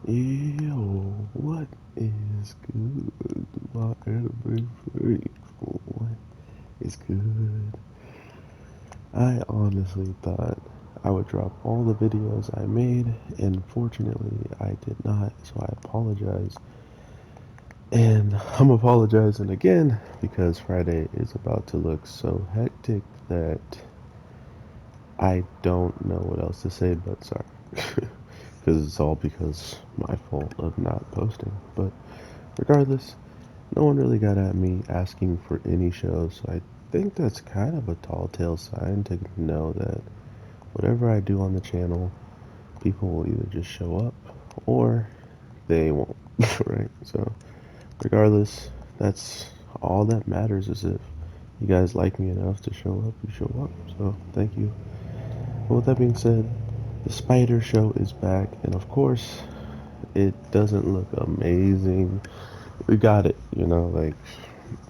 Yo, what is good, my anime freaks? What is good? I honestly thought I would drop all the videos I made, and fortunately I did not, so I apologize. And I'm apologizing again because Friday is about to look so hectic that I don't know what else to say but sorry. Because it's all because my fault of not posting. But regardless, no one really got at me asking for any shows, so I think that's kind of a tall tale sign to know that whatever I do on the channel, people will either just show up or they won't, right? So, regardless, that's all that matters is if you guys like me enough to show up, you show up. So, thank you. But with that being said, the Spider Show is back, and of course, it doesn't look amazing. We got it, like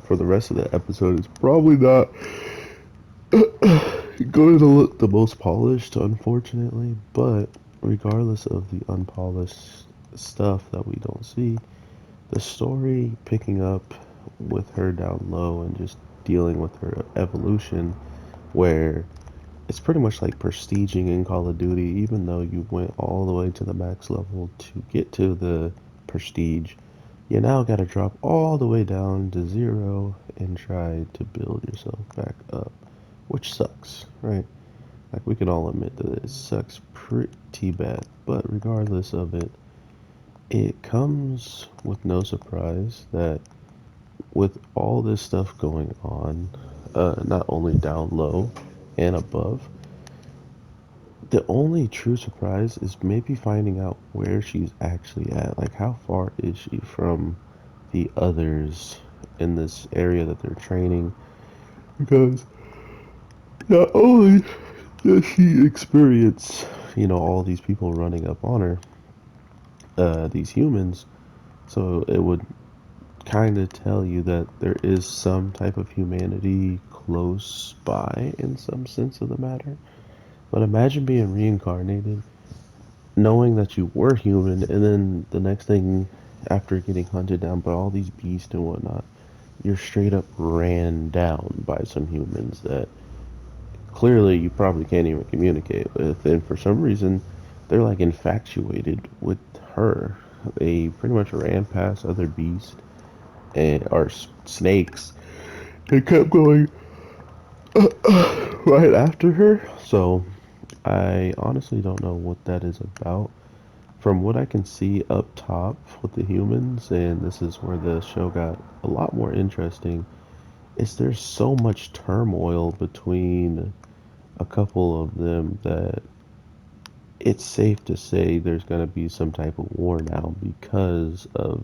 for the rest of the episode, it's probably not going to look the most polished, unfortunately. But regardless of the unpolished stuff that we don't see, the story picking up with her down low and just dealing with her evolution, where it's pretty much like prestiging in Call of Duty, even though you went all the way to the max level to get to the prestige. You now gotta drop all the way down to zero and try to build yourself back up, which sucks, right? Like, we can all admit that it sucks pretty bad, but regardless of it, it comes with no surprise that with all this stuff going on, not only down low and above, the only true surprise is maybe finding out where she's actually at. Like, how far is she from the others in this area that they're training? Because not only does she experience, all these people running up on her, these humans, so it would kind of tell you that there is some type of humanity close by in some sense of the matter. But imagine being reincarnated, knowing that you were human, and then the next thing, after getting hunted down by all these beasts and whatnot, you're straight up ran down by some humans that clearly you probably can't even communicate with, and for some reason they're like infatuated with her. They pretty much ran past other beasts and or snakes and kept going right after her. So I honestly don't know what that is about. From what I can see up top with the humans, and this is where the show got a lot more interesting, is there's so much turmoil between a couple of them that it's safe to say there's going to be some type of war now because of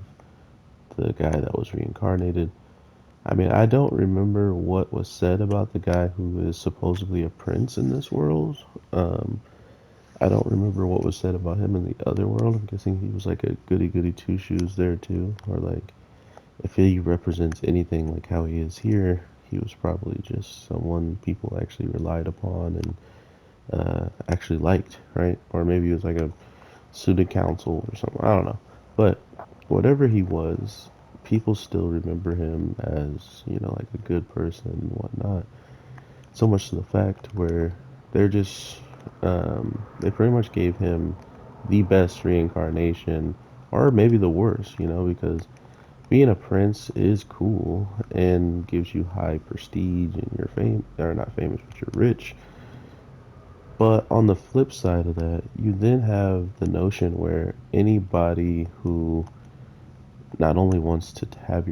the guy that was reincarnated. I mean, I don't remember what was said about the guy who is supposedly a prince in this world. Um, I don't remember what was said about him in the other world. I'm guessing he was like a goody goody two shoes there too, or like if he represents anything like how he is here, he was probably just someone people actually relied upon and actually liked, right? Or maybe he was like a student council or something. I don't know. But whatever he was, people still remember him as, like a good person and whatnot. So much to the fact where they're just, they pretty much gave him the best reincarnation, or maybe the worst, because being a prince is cool and gives you high prestige and you're or not famous, but you're rich. But on the flip side of that, you then have the notion where anybody who not only wants to have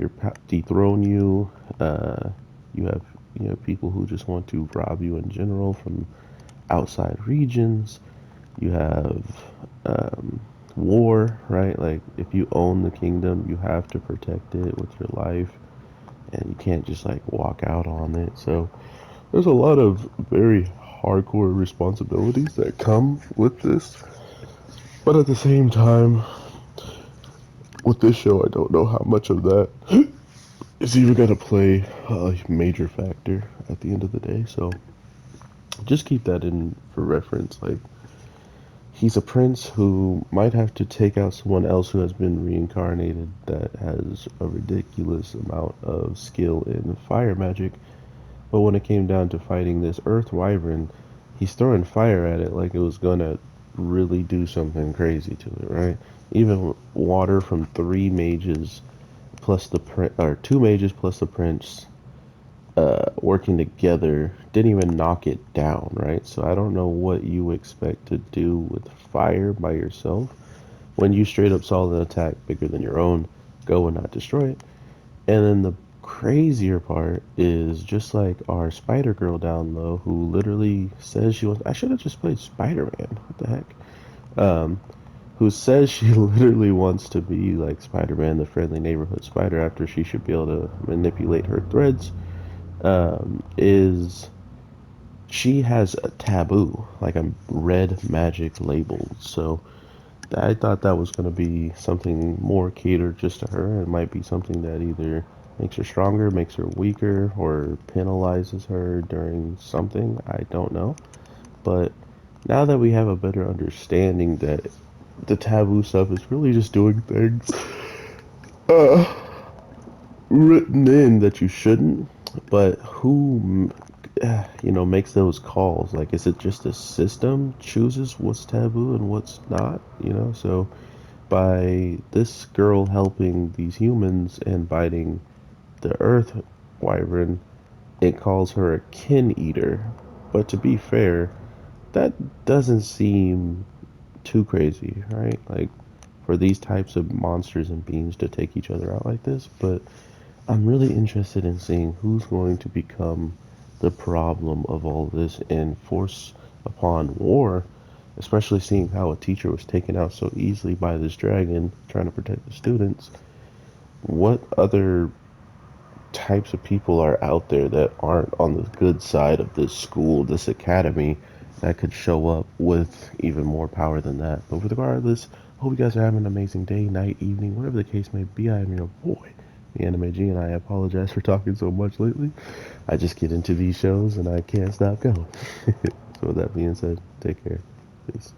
dethrone you, uh, you have people who just want to rob you in general from outside regions. You have um, war, right? Like if you own the kingdom, you have to protect it with your life, and you can't just like walk out on it. So there's a lot of very hardcore responsibilities that come with this. But at the same time, with this show, I don't know how much of that is even going to play a major factor at the end of the day. So just keep that in for reference. Like, he's a prince who might have to take out someone else who has been reincarnated that has a ridiculous amount of skill in fire magic. But when it came down to fighting this earth wyvern, he's throwing fire at it like it was gonna really do something crazy to it, right? Even water from three mages plus the prince, or two mages plus the prince, working together didn't even knock it down, right? So I don't know what you expect to do with fire by yourself when you straight up saw an attack bigger than your own go and not destroy it. And then the crazier part is just like our Spider Girl down low, who literally says she wants. I should have just played Spider Man. What the heck? Um, who says she literally wants to be like Spider Man, the friendly neighborhood spider, after she should be able to manipulate her threads. Is she has a taboo, like a red magic labeled. So I thought that was going to be something more catered just to her. It might be something that either makes her stronger, makes her weaker, or penalizes her during something. I don't know. But now that we have a better understanding that the taboo stuff is really just doing things uh, written in that you shouldn't, but who, makes those calls? Like, is it just the system chooses what's taboo and what's not? So by this girl helping these humans and biting the earth wyvern, it calls her a kin eater. But to be fair, that doesn't seem too crazy, right? Like, for these types of monsters and beings to take each other out like this. But I'm really interested in seeing who's going to become the problem of all this and force upon war, especially seeing how a teacher was taken out so easily by this dragon trying to protect the students. What other types of people are out there that aren't on the good side of this school, this academy, that could show up with even more power than that? But regardless, hope you guys are having an amazing day, night, evening, whatever the case may be. I am your boy, the Anime G, and I apologize for talking so much lately. I just get into these shows and I can't stop going. So with that being said, take care. Peace.